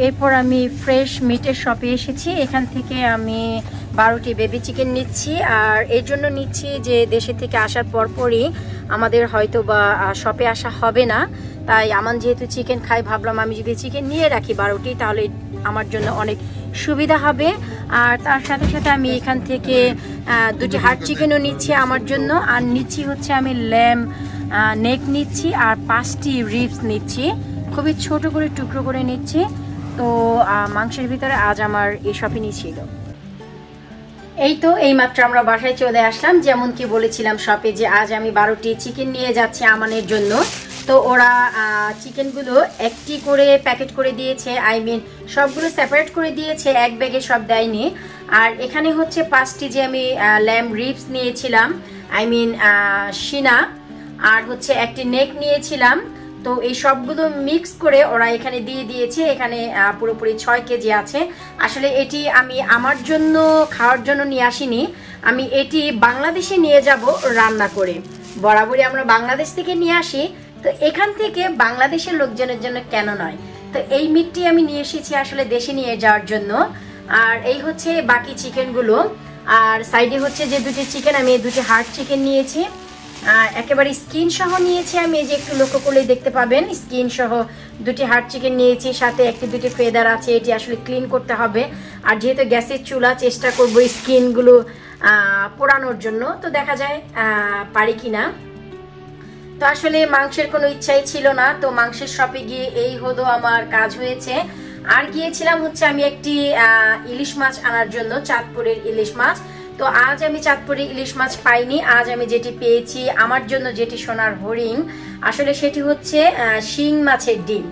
এরপর আমি ফ্রেশ মিটের শপে এসেছি। এখান থেকে আমি 12টি বেবি চিকেন নিচ্ছি। আর এর জন্য নিচ্ছি যে দেশে থেকে আসার পরপরই আমাদের হয়তো বা শপে আসা হবে না, তাই আমার যেহেতু চিকেন খাই ভাবলাম আমি যদি চিকেন নিয়ে রাখি 12টি তাহলে আমার জন্য অনেক সুবিধা হবে। আর তার সাথে সাথে আমি এখান থেকে 2টি হার্ড চিকেনও নিচ্ছি আমার জন্য। আর নিচ্ছি হচ্ছে আমি ল্যাম্ব নেক নিচ্ছি আর 5টি রিবস নিচ্ছি, খুবই ছোট করে টুকরো করে নিচ্ছি। তো মাংসের ভিতরে আজ আমার এই শপিংই ছিল। এই তো এইমাত্র আমরা বাসায় চলে আসলাম। যেমন কি বলেছিলাম শপে যে আজ আমি 12টি চিকেন নিয়ে যাচ্ছি আমানের জন্য। তো ওরা চিকেনগুলো একটি করে প্যাকেট করে দিয়েছে, আই মিন সবগুলো সেপারেট করে দিয়েছে, এক ব্যাগে সব দেয়নি। আর এখানে হচ্ছে 5টি যে আমি ল্যাম্ব রিবস নিয়েছিলাম, আই মিন সিনা, আর হচ্ছে একটি নেক নিয়েছিলাম। তো এই সবগুলো মিক্স করে ওরা এখানে দিয়ে দিয়েছে। এখানে পুরোপুরি 6 কেজি আছে। আসলে এটি আমি আমার জন্য খাওয়ার জন্য নিয়ে আসিনি, আমি এটি বাংলাদেশে নিয়ে যাব রান্না করে। বরাবরই আমরা বাংলাদেশ থেকে নিয়ে আসি, তো এখান থেকে বাংলাদেশের লোকজনের জন্য কেন নয়। তো এই মিটটি আমি নিয়ে এসেছি আসলে দেশে নিয়ে যাওয়ার জন্য। আর এই হচ্ছে বাকি চিকেনগুলো। আর সাইডে হচ্ছে যে 2টি চিকেন, আমি এই 2টি হার্ড চিকেন নিয়েছি, একেবারে স্কিন সহ নিয়েছি। আমি এই যে একটু লক্ষ্য করলে দেখতে পাবেন স্কিন সহ 2টি হার্ড চিকেন নিয়েছি, সাথে 1-2টি ফেদার আছে, এটি আসলে ক্লিন করতে হবে। আর যেহেতু গ্যাসের চুলা, চেষ্টা করবো স্কিনগুলো পোড়ানোর জন্য, তো দেখা যায় পারি কিনা। তো আসলে মাংসের কোনো ইচ্ছাই ছিল না, তো মাংসের শপে গিয়ে এই হলো আমার কাজ হয়েছে। আর গিয়েছিলাম হচ্ছে আমি একটি ইলিশ মাছ আনার জন্য, চাঁদপুরের ইলিশ মাছ। তো আজ আমি চাঁদপুরে ইলিশ মাছ পাইনি। আজ আমি যেটি পেয়েছি আমার জন্য, যেটি সোনার হরিণ, আসলে সেটি হচ্ছে শিং মাছের ডিম।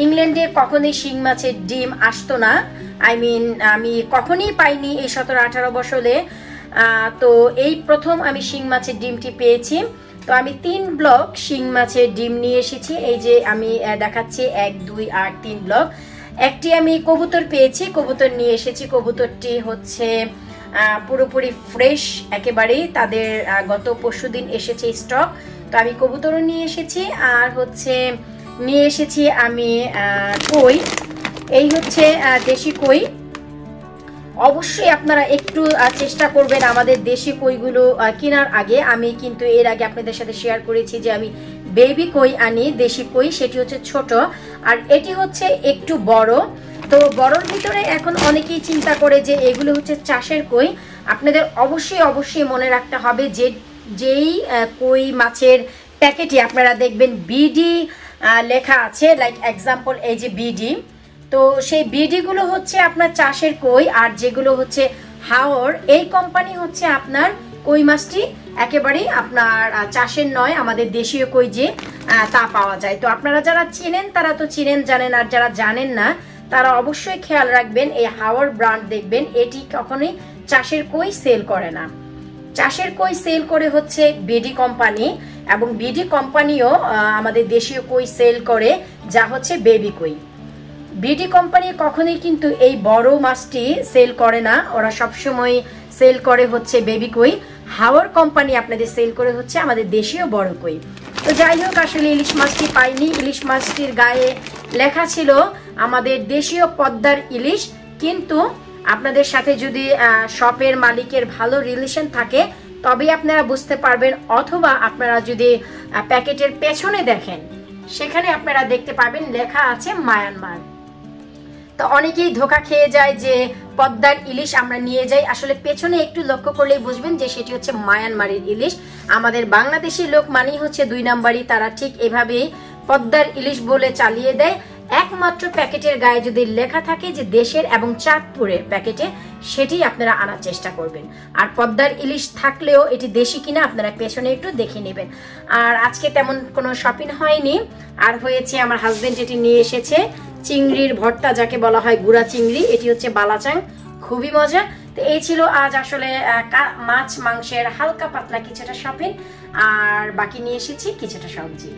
ইংল্যান্ডে কখনোই শিং মাছের ডিম আসতো না, আই মিন আমি কখনোই পাইনি এই 17-18 বছরে। তো এই প্রথম আমি শিং মাছের ডিমটি পেয়েছি। তো আমি 3 ব্লক শিং মাছের ডিম নিয়ে এসেছি। এই যে আমি দেখাচ্ছি 1, 2 আর 3 ব্লক। একটি আমি কবুতর পেয়েছি, কবুতর নিয়ে এসেছি। কবুতরটি হচ্ছে পুরোপুরি ফ্রেশ একেবারেই, তাদের গত পরশুদিন এসেছে স্টক। তো আমি কবুতরও নিয়ে এসেছি। আর হচ্ছে নিয়ে এসেছি আমি কই, এই হচ্ছে দেশি কই। অবশ্যই আপনারা একটু চেষ্টা করবেন আমাদের দেশি কইগুলো কেনার আগে। আমি কিন্তু এর আগে আপনাদের সাথে শেয়ার করেছি যে আমি বেবি কই আনি, দেশি কই, সেটি হচ্ছে ছোট, আর এটি হচ্ছে একটু বড়। তো বড়র ভিতরে এখন অনেকেই চিন্তা করে যে এগুলো হচ্ছে চাষের কই। আপনাদের অবশ্যই মনে রাখতে হবে যে যেই কই মাছের প্যাকেটে আপনারা দেখবেন বিডি লেখা আছে, লাইক এক্সাম্পল এই যে বিডি, তো সেই বিডিগুলো হচ্ছে আপনার চাষের কই। আর যেগুলো হচ্ছে হাওর, এই কোম্পানি হচ্ছে আপনার কই মাছটি একেবারেই আপনার চাষের নয়, আমাদের দেশীয় কই যে তা পাওয়া যায়। তো আপনারা যারা চিনেন তারা তো চিনেন জানেন, আর যারা জানেন না তারা অবশ্যই খেয়াল রাখবেন। এই হাওয়ার ব্র্যান্ড দেখবেন, এটি কখনোই চাষের কই সেল করে না। চাষের কই সেল করে হচ্ছে বিডি কোম্পানি, এবং বিডি কোম্পানিও আমাদের দেশীয় কই সেল করে, যা হচ্ছে বেবি কই। বিডি কোম্পানি কখনোই কিন্তু এই বড় মাছটি সেল করে না, ওরা সবসময় সেল করে হচ্ছে বেবি কই। হাওয়ার কোম্পানি আপনাদের সেল করে হচ্ছে আমাদের দেশীয় বড় কই। তো যাই হোক, আসলে ইলিশ মাছটি পাইনি। ইলিশ মাছটির গায়ে লেখা ছিল আমাদের দেশীয় পদ্মার ইলিশ, কিন্তু আপনাদের সাথে যদি শপের মালিকের ভালো রিলেশন থাকে তবেই আপনারা বুঝতে পারবেন, অথবা আপনারা যদি প্যাকেটের পেছনে দেখেন সেখানে আপনারা দেখতে পাবেন লেখা আছে মায়ানমার। তো অনেকেই ধোকা খেয়ে যায় যে পদ্মার ইলিশ আমরা নিয়ে যাই, আসলে পেছনে একটু লক্ষ্য করলেই বুঝবেন যে সেটি হচ্ছে মায়ানমারের ইলিশ। আমাদের বাংলাদেশি লোক মানেই হচ্ছে 2 নাম্বারই, তারা ঠিক এভাবেই পদ্মার ইলিশ বলে চালিয়ে দেয়। একমাত্র প্যাকেটের গায়ে যদি লেখা থাকে যে দেশের এবং চাঁদপুরের প্যাকেটে, সেটি আপনারা আনার চেষ্টা করবেন। আর পদ্মার ইলিশ থাকলেও এটি দেশি কিনা আপনারা পেছনে একটু দেখে নেবেন। আর আজকে তেমন কোনো শপিং হয়নি, আর হয়েছে আমার হাজবেন্ড যেটি নিয়ে এসেছে চিংড়ির ভর্তা, যাকে বলা হয় গুড়া চিংড়ি, এটি হচ্ছে বালাচাং, খুবই মজা। তো এই ছিল আজ আসলে মাছ মাংসের হালকা পাতলা কিছুটা শপিং, আর বাকি নিয়ে এসেছি কিছুটা সবজি।